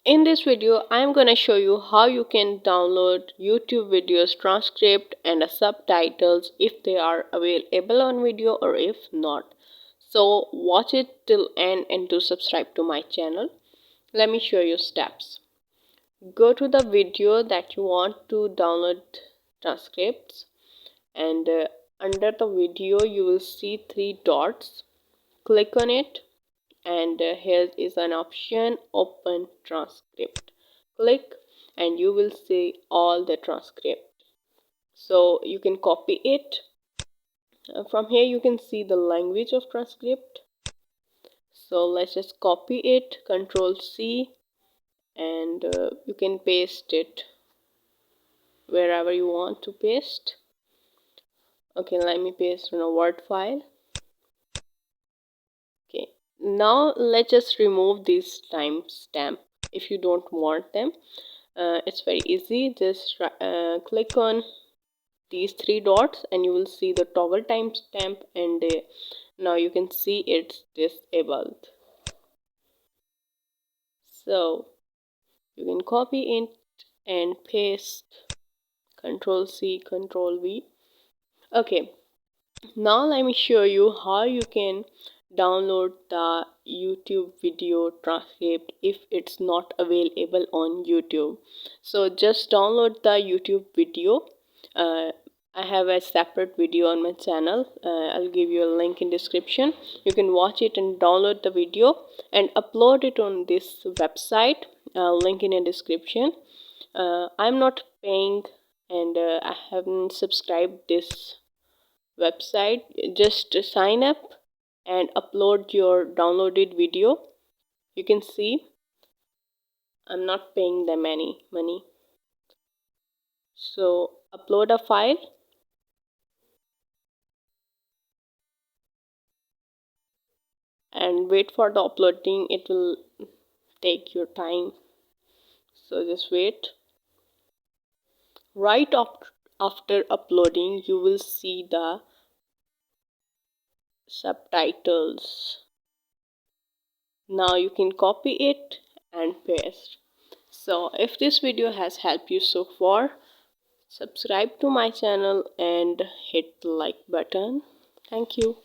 In this video, I am going to show you how you can download YouTube videos transcript and subtitles if they are available on video or if not. So watch it till end and do subscribe to my channel. Let me show you steps. Go to the video that you want to download transcripts, and under the video you will see three dots. Click on it, and here is an option, open transcript. Click and you will see all the transcript, so you can copy it. From here you can see the language of transcript, so let's just copy it, Control C, and you can paste it wherever you want to paste. Okay, let me paste in a Word file. Okay, now let's just remove this timestamp if you don't want them. It's very easy. Just click on these three dots and you will see the toggle timestamp, and now you can see it's disabled. So you can copy it and paste, Control C, Control V. Okay, now let me show you how you can download the YouTube video transcript if it's not available on YouTube. So just download the YouTube video. I have a separate video on my channel. I'll give you a link in description. You can watch it and download the video and upload it on this website. Link in the description. I'm not paying, and I haven't subscribed this website. Just sign up and upload your downloaded video. You can see I'm not paying them any money. So upload a file and wait for the uploading. It will take your time, so just wait. Right after uploading you will see the subtitles. Now you can copy it and paste. So if this video has helped you so far, subscribe to my channel and hit the like button. Thank you.